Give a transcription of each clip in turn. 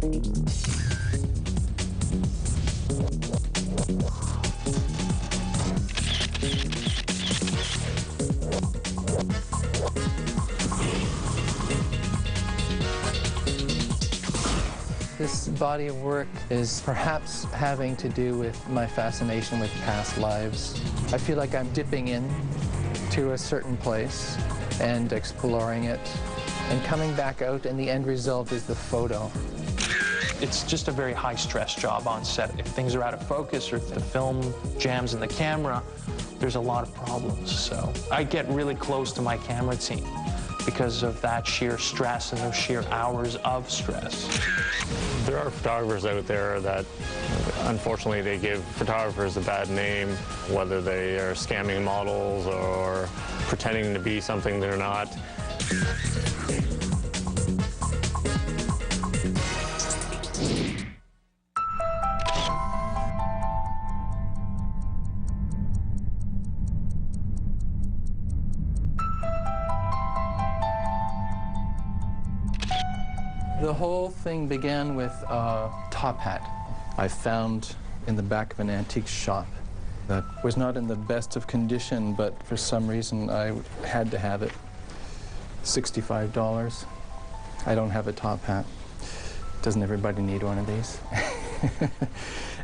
This body of work is perhaps having to do with my fascination with past lives. I feel like I'm dipping in to a certain place and exploring it and coming back out, and the end result is the photo. It's just a very high-stress job on set. If things are out of focus or if the film jams in the camera, there's a lot of problems. So I get really close to my camera team because of that sheer stress and those sheer hours of stress. There are photographers out there that, unfortunately, they give photographers a bad name, whether they are scamming models or pretending to be something they're not. The whole thing began with a top hat I found in the back of an antique shop that was not in the best of condition, but for some reason I had to have it. $65. I don't have a top hat. Doesn't everybody need one of these?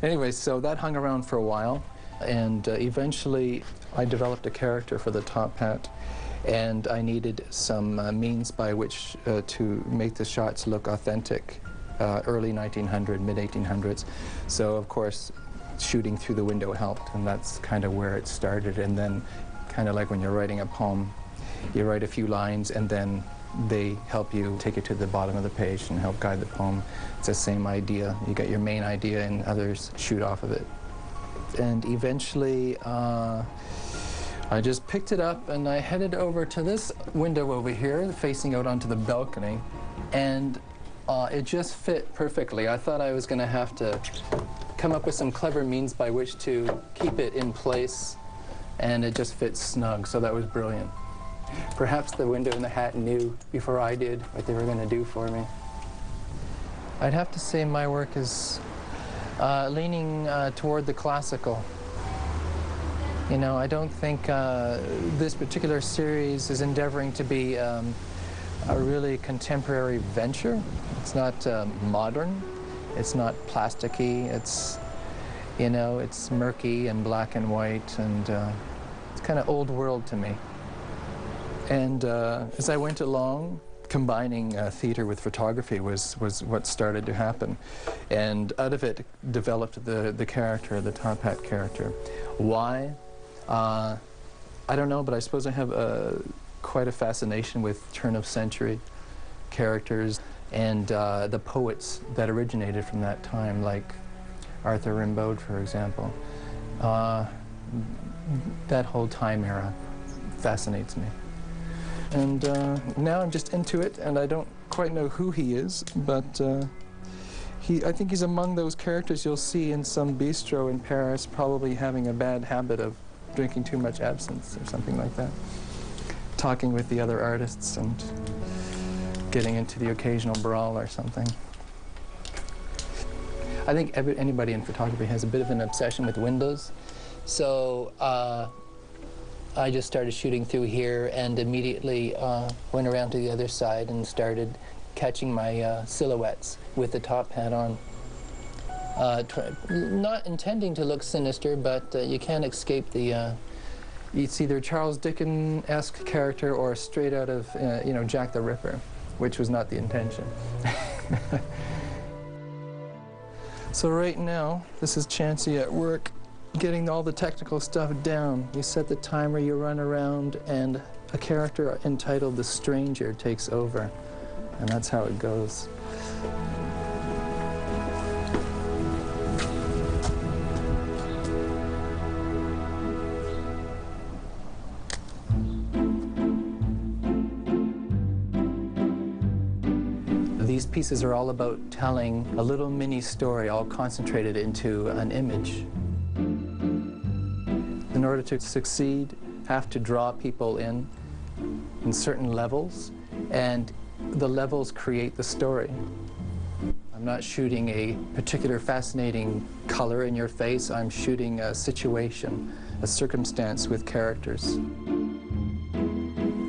Anyway, so that hung around for a while, and eventually I developed a character for the top hat. And I needed some means by which to make the shots look authentic, early 1900s, mid-1800s. So, of course, shooting through the window helped, and that's kind of where it started. And then, kind of like when you're writing a poem, you write a few lines, and then they help you take it to the bottom of the page and help guide the poem. It's the same idea. You get your main idea, and others shoot off of it. And eventually, I just picked it up and I headed over to this window over here, facing out onto the balcony, and it just fit perfectly. I thought I was going to have to come up with some clever means by which to keep it in place, and it just fits snug, so that was brilliant. Perhaps the window and the hat knew before I did what they were going to do for me. I'd have to say my work is leaning toward the classical. You know, I don't think this particular series is endeavoring to be a really contemporary venture. It's not modern. It's not plasticky. It's, you know, it's murky and black and white, and it's kind of old world to me. And as I went along, combining theater with photography was what started to happen. And out of it developed the character, the top hat character. Why? I don't know, but I suppose I have quite a fascination with turn-of-century characters and the poets that originated from that time, like Arthur Rimbaud, for example. That whole time era fascinates me. And now I'm just into it, and I don't quite know who he is, but I think he's among those characters you'll see in some bistro in Paris, probably having a bad habit of drinking too much absinthe or something like that, talking with the other artists and getting into the occasional brawl or something. I think anybody in photography has a bit of an obsession with windows, so I just started shooting through here and immediately went around to the other side and started catching my silhouettes with the top hat on. Not intending to look sinister, but you can't escape the, it's either Charles Dickens-esque character or straight out of, you know, Jack the Ripper, which was not the intention. So right now, this is Chancy at work, getting all the technical stuff down. You set the timer, you run around, and a character entitled The Stranger takes over. And that's how it goes. These pieces are all about telling a little mini story, all concentrated into an image. In order to succeed, have to draw people in certain levels, and the levels create the story. I'm not shooting a particular fascinating color in your face. I'm shooting a situation, a circumstance with characters.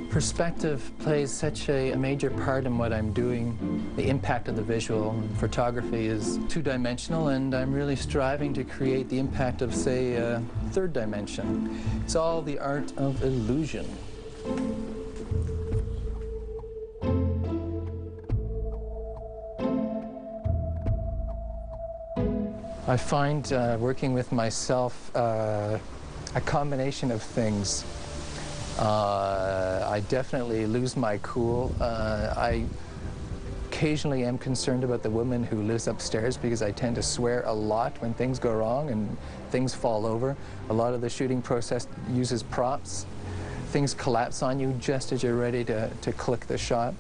Perspective plays such a major part in what I'm doing. The impact of the visual. Photography is two-dimensional, and I'm really striving to create the impact of, say, a third dimension. It's all the art of illusion. I find working with myself a combination of things. I definitely lose my cool. I occasionally am concerned about the woman who lives upstairs because I tend to swear a lot when things go wrong and things fall over. A lot of the shooting process uses props. Things collapse on you just as you're ready to click the shot.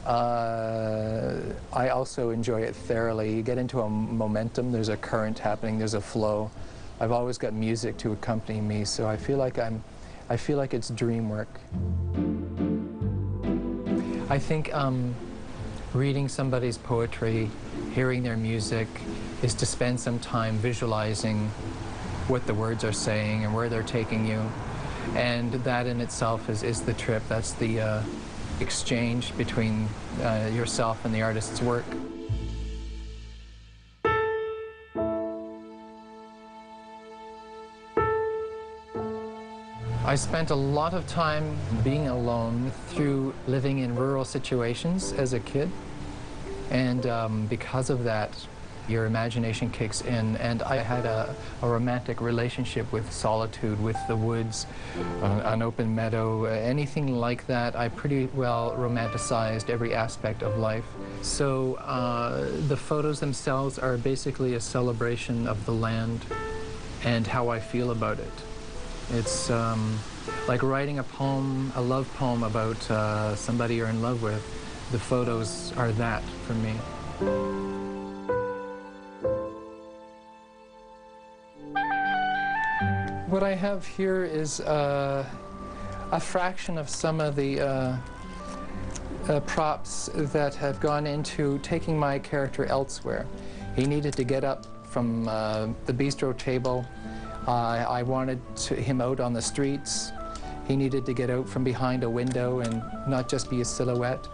I also enjoy it thoroughly. You get into a momentum, there's a current happening, there's a flow. I've always got music to accompany me, so I feel like it's dream work. I think reading somebody's poetry, hearing their music, is to spend some time visualizing what the words are saying and where they're taking you. And that in itself is the trip. That's the exchange between yourself and the artist's work. I spent a lot of time being alone through living in rural situations as a kid, and because of that, your imagination kicks in, and I had a romantic relationship with solitude, with the woods, an open meadow, anything like that. I pretty well romanticized every aspect of life. So the photos themselves are basically a celebration of the land and how I feel about it. It's like writing a poem, a love poem about somebody you're in love with. The photos are that for me. What I have here is a fraction of some of the props that have gone into taking my character elsewhere. He needed to get up from the bistro table. I wanted him out on the streets. He needed to get out from behind a window and not just be a silhouette.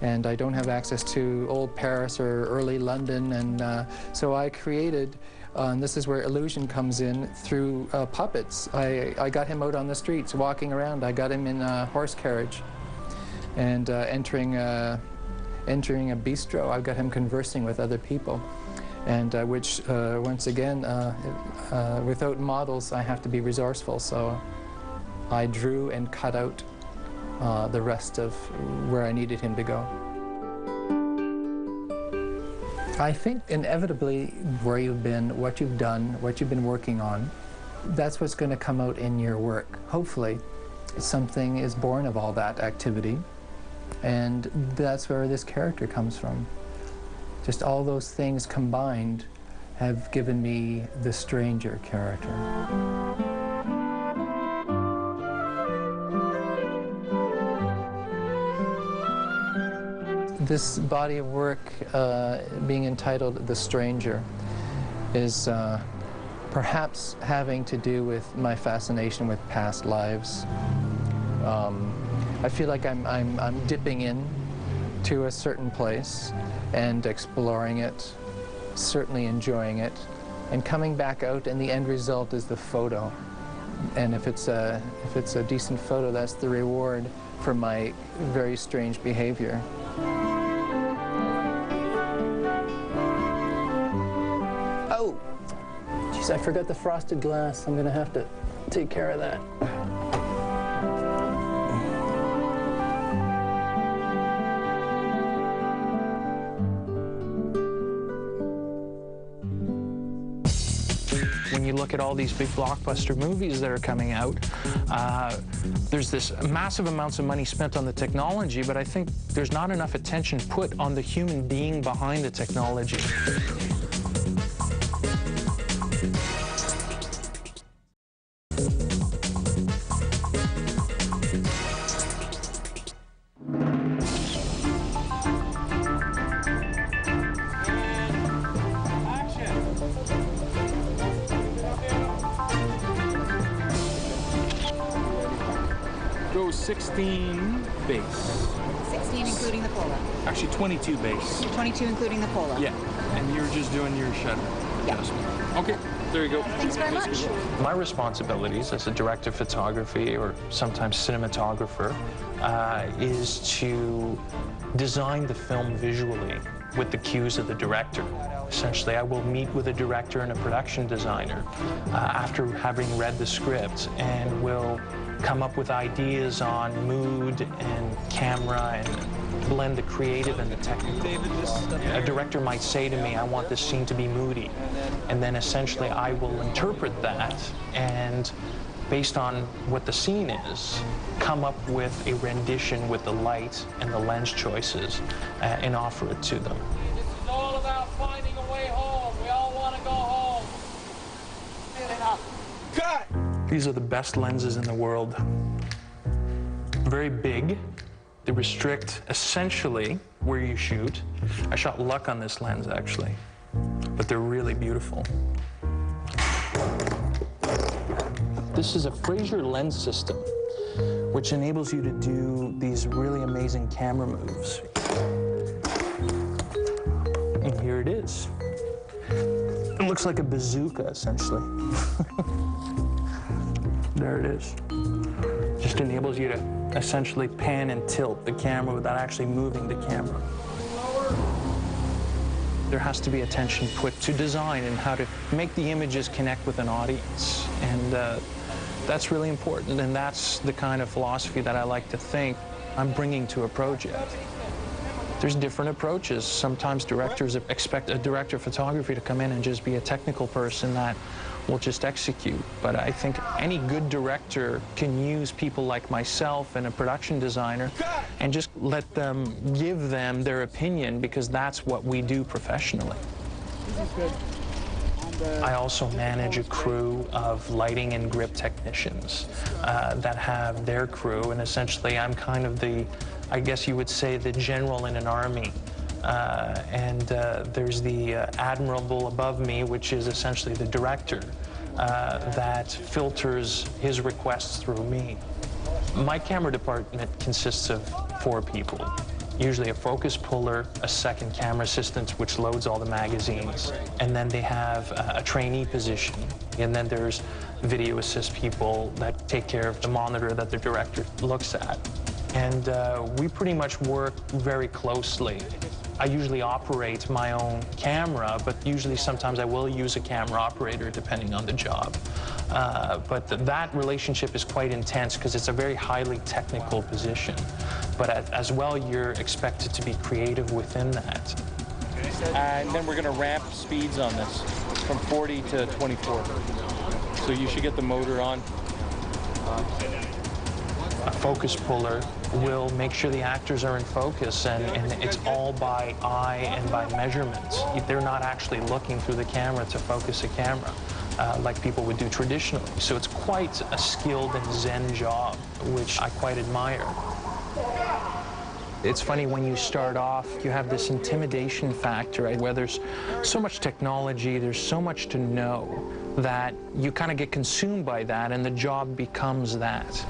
And I don't have access to old Paris or early London, and so I created, and this is where illusion comes in, through puppets. I got him out on the streets, walking around. I got him in a horse carriage and entering a bistro. I got him conversing with other people, and which, once again, without models, I have to be resourceful, so I drew and cut out the rest of where I needed him to go. I think inevitably where you've been, what you've done, what you've been working on, that's what's going to come out in your work. Hopefully something is born of all that activity, and that's where this character comes from. Just all those things combined have given me the stranger character. This body of work, being entitled The Stranger, is perhaps having to do with my fascination with past lives. I feel like I'm dipping in to a certain place and exploring it, certainly enjoying it, and coming back out, and the end result is the photo. And if it's a decent photo, that's the reward for my very strange behavior. Oh, geez, I forgot the frosted glass. I'm gonna have to take care of that. When you look at all these big blockbuster movies that are coming out, there's this massive amounts of money spent on the technology, but I think there's not enough attention put on the human being behind the technology. go 16 base. 16 including the Pola. Actually, 22 base. 22 including the Pola. Yeah, and you're just doing your shutter adjustment. Okay, there you go. Thanks very much. My responsibilities as a director of photography, or sometimes cinematographer, is to design the film visually with the cues of the director. Essentially, I will meet with a director and a production designer after having read the script, and will come up with ideas on mood and camera and blend the creative and the technical. A director might say to me, I want this scene to be moody, and then essentially I will interpret that and, based on what the scene is, come up with a rendition with the light and the lens choices and offer it to them. This is all about finding a way home. We all want to go home. Cut! These are the best lenses in the world. Very big. They restrict essentially where you shoot. I shot Luc on this lens actually, but they're really beautiful. This is a Fraser lens system, which enables you to do these really amazing camera moves. And here it is. It looks like a bazooka, essentially. There it is. Just enables you to essentially pan and tilt the camera without actually moving the camera. There has to be attention put to design and how to make the images connect with an audience. And that's really important, and that's the kind of philosophy that I like to think I'm bringing to a project. There's different approaches. Sometimes directors expect a director of photography to come in and just be a technical person that will just execute. But I think any good director can use people like myself and a production designer and just let them give them their opinion, because that's what we do professionally. I also manage a crew of lighting and grip technicians that have their crew, and essentially I'm kind of the, I guess you would say, the general in an army. There's the admiral above me, which is essentially the director that filters his requests through me. My camera department consists of 4 people. Usually a focus puller, a second camera assistant, which loads all the magazines, and then they have a trainee position, and then there's video assist people that take care of the monitor that the director looks at. And we pretty much work very closely. I usually operate my own camera, but usually sometimes I will use a camera operator depending on the job. But that relationship is quite intense because it's a very highly technical position. But as well, you're expected to be creative within that. And then we're going to ramp speeds on this from 40 to 24. So you should get the motor on. A focus puller will make sure the actors are in focus, and it's all by eye and by measurements. They're not actually looking through the camera to focus a camera like people would do traditionally. So it's quite a skilled and zen job, which I quite admire. It's funny, when you start off, you have this intimidation factor, right, where there's so much technology, there's so much to know, that you kind of get consumed by that, and the job becomes that.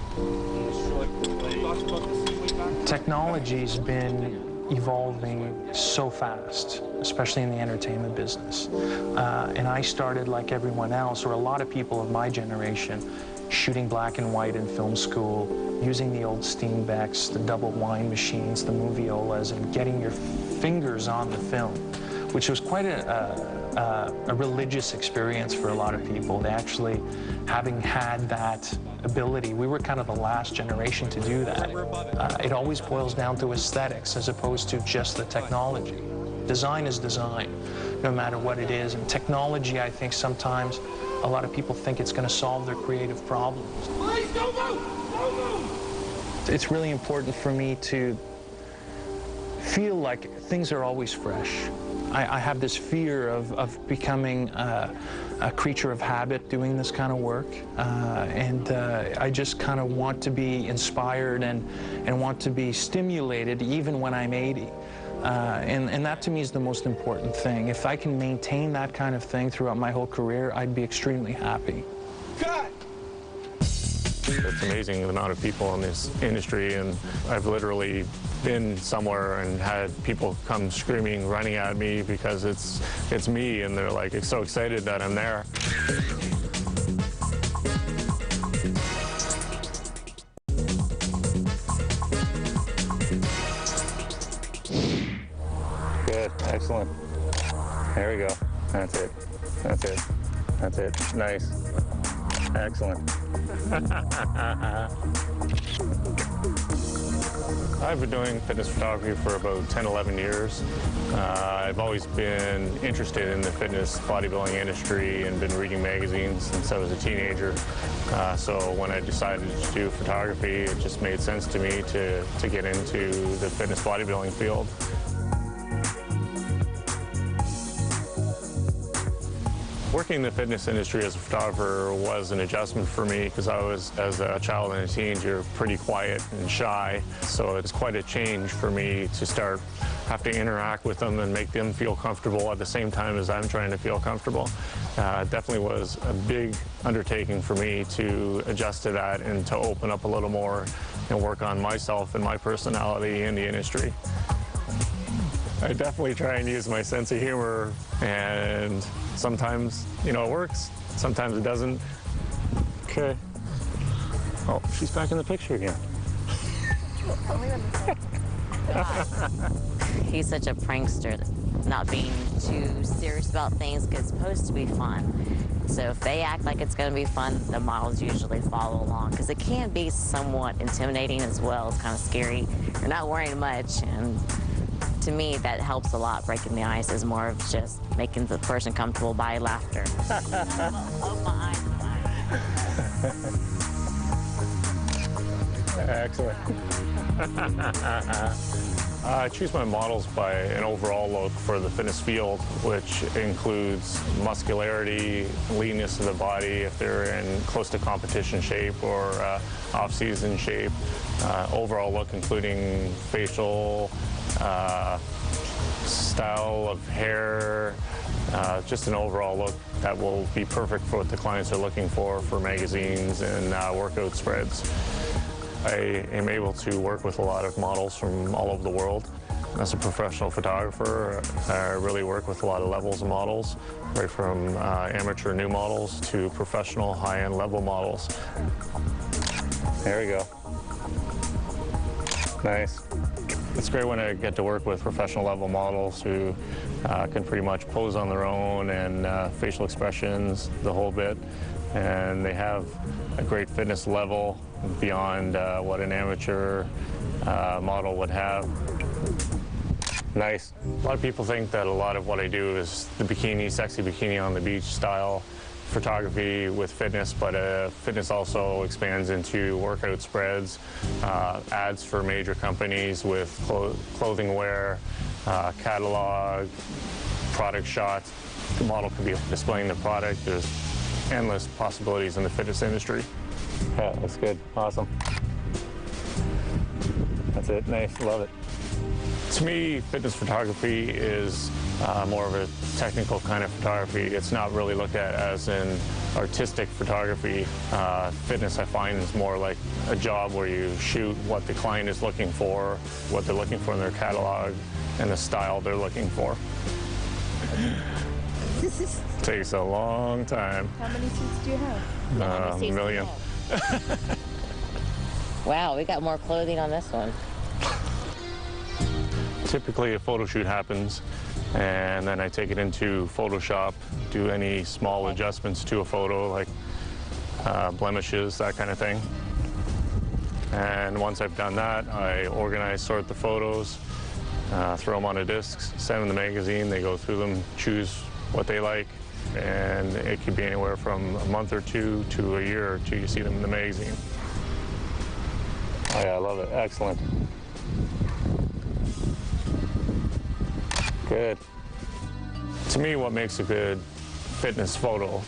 Technology's been evolving so fast, especially in the entertainment business. And I started like everyone else, or a lot of people of my generation, shooting black and white in film school, using the old Steenbecks, the double wind machines, the moviolas, and getting your fingers on the film, which was quite a religious experience for a lot of people. They actually, having had that ability, we were kind of the last generation to do that. It always boils down to aesthetics as opposed to just the technology. Design is design, no matter what it is. And technology, I think sometimes a lot of people think it's going to solve their creative problems. Please don't move! Don't move! It's really important for me to feel like things are always fresh. I have this fear of becoming a creature of habit doing this kind of work, and I just kind of want to be inspired and want to be stimulated even when I'm 80. And that to me is the most important thing. If I can maintain that kind of thing throughout my whole career, I'd be extremely happy. Cut! It's amazing the amount of people in this industry, and I've literally been somewhere and had people come screaming, running at me because it's me, and they're like so excited that I'm there. Good, excellent. There we go. That's it. That's it. That's it. Nice. Excellent. I've been doing fitness photography for about 10, 11 years. I've always been interested in the fitness bodybuilding industry and been reading magazines since I was a teenager. So when I decided to do photography, it just made sense to me to get into the fitness bodybuilding field. Working in the fitness industry as a photographer was an adjustment for me because I was, as a child and a teenager, pretty quiet and shy. So it's quite a change for me to have to interact with them and make them feel comfortable at the same time as I'm trying to feel comfortable. It definitely was a big undertaking for me to adjust to that and to open up a little more and work on myself and my personality in the industry. I definitely try and use my sense of humor, and sometimes, you know, it works, sometimes it doesn't. Okay. Oh, she's back in the picture again. He's such a prankster, not being too serious about things because it's supposed to be fun. So if they act like it's going to be fun, the models usually follow along because it can be somewhat intimidating as well. It's kind of scary. You're not wearing much, and to me, that helps a lot. Breaking the ice is more of just making the person comfortable by laughter. Oh, my eyes. Excellent. I choose my models by an overall look for the fitness field, which includes muscularity, leanness of the body, if they're in close to competition shape or off-season shape. Overall look including facial, style of hair, just an overall look that will be perfect for what the clients are looking for magazines and workout spreads. I am able to work with a lot of models from all over the world. As a professional photographer, I really work with a lot of levels of models, right from amateur new models to professional high-end level models. There we go. Nice. It's great when I get to work with professional level models who can pretty much pose on their own and facial expressions, the whole bit. And they have a great fitness level beyond what an amateur model would have. Nice. A lot of people think that a lot of what I do is the bikini, sexy bikini on the beach style photography with fitness, but fitness also expands into workout spreads, ads for major companies with clothing wear, catalog, product shots. The model could be displaying the product. There's endless possibilities in the fitness industry. Yeah, that's good. Awesome. That's it. Nice. Love it. To me, fitness photography is more of a technical kind of photography. It's not really looked at as an artistic photography. Fitness, I find, is more like a job where you shoot what the client is looking for, what they're looking for in their catalog, and the style they're looking for. Takes a long time. How many seats do you have? A million. Wow, we got more clothing on this one. Typically, a photo shoot happens, and then I take it into Photoshop, do any small adjustments to a photo, like blemishes, that kind of thing. And once I've done that, I organize, sort the photos, throw them on a disc, send them to the magazine. They go through them, choose what they like, and it could be anywhere from a month or two to a year or two you see them in the magazine. Oh yeah, I love it. Excellent. Good. To me, what makes a good fitness photo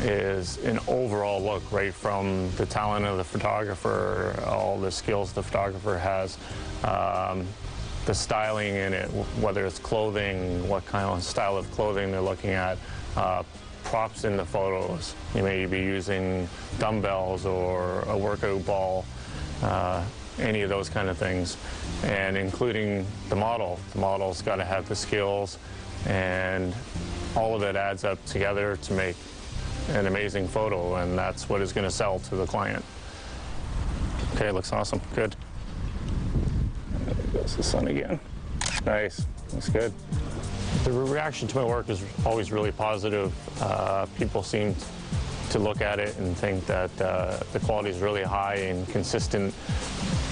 is an overall look, right from the talent of the photographer, all the skills the photographer has, the styling in it, whether it's clothing, what kind of style of clothing they're looking at, props in the photos. You may be using dumbbells or a workout ball, any of those kind of things, and including the model. The model's got to have the skills, and all of it adds up together to make an amazing photo, and that's what is going to sell to the client. Okay, looks awesome. Good. There goes the sun again. Nice. Looks good. The reaction to my work is always really positive. People seem to look at it and think that the quality is really high and consistent.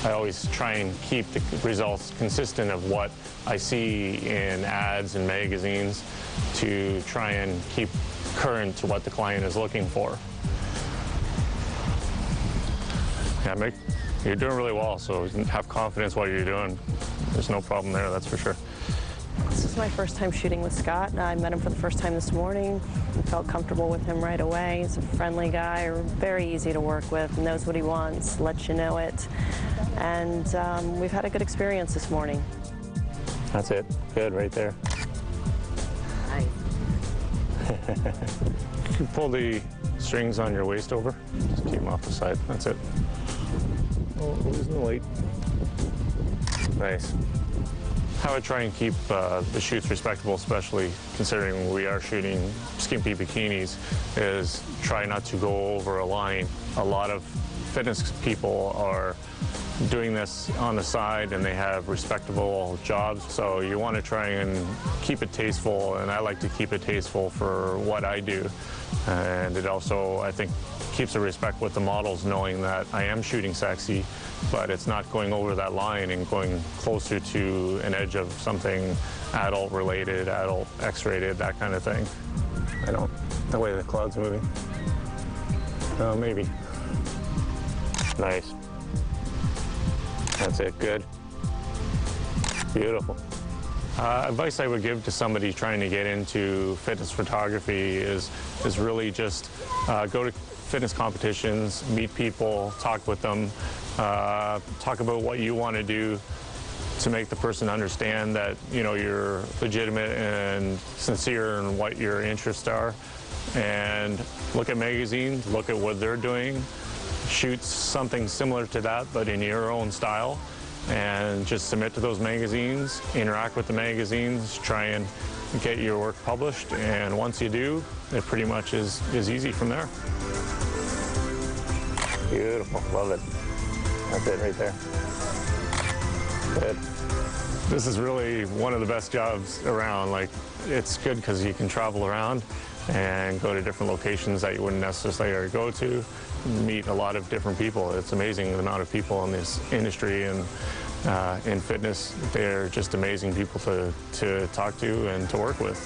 I always try and keep the results consistent of what I see in ads and magazines to try and keep current to what the client is looking for. Yeah, you're doing really well, so have confidence what you're doing. There's no problem there, that's for sure. This is my first time shooting with Scott. I met him for the first time this morning. I felt comfortable with him right away. He's a friendly guy, very easy to work with, knows what he wants, lets you know it. And we've had a good experience this morning. That's it. Good, right there. Nice. You can pull the strings on your waist over. Just keep them off the side. That's it. Oh, losing the weight. Nice. How I try and keep the shoots respectable, especially considering we are shooting skimpy bikinis, is try not to go over a line. A lot of fitness people are doing this on the side and they have respectable jobs, so you want to try and keep it tasteful, and I like to keep it tasteful for what I do. And it also, I think, keeps a respect with the models, knowing that I am shooting sexy, but it's not going over that line and going closer to an edge of something adult related, adult X-rated, that kind of thing. I don't, the way the cloud's moving. Oh, maybe. Nice. That's it, good. Beautiful. Advice I would give to somebody trying to get into fitness photography is really just go to fitness competitions, meet people, talk with them, talk about what you want to do to make the person understand that, you know, you're legitimate and sincere in what your interests are. And look at magazines, look at what they're doing, shoot something similar to that but in your own style, and just submit to those magazines, interact with the magazines, try and get your work published, and once you do, it pretty much is easy from there. Beautiful, love it. That's it right there. Good. This is really one of the best jobs around. Like, it's good because you can travel around and go to different locations that you wouldn't necessarily go to, meet a lot of different people. It's amazing the amount of people in this industry and in fitness. They're just amazing people to talk to and to work with.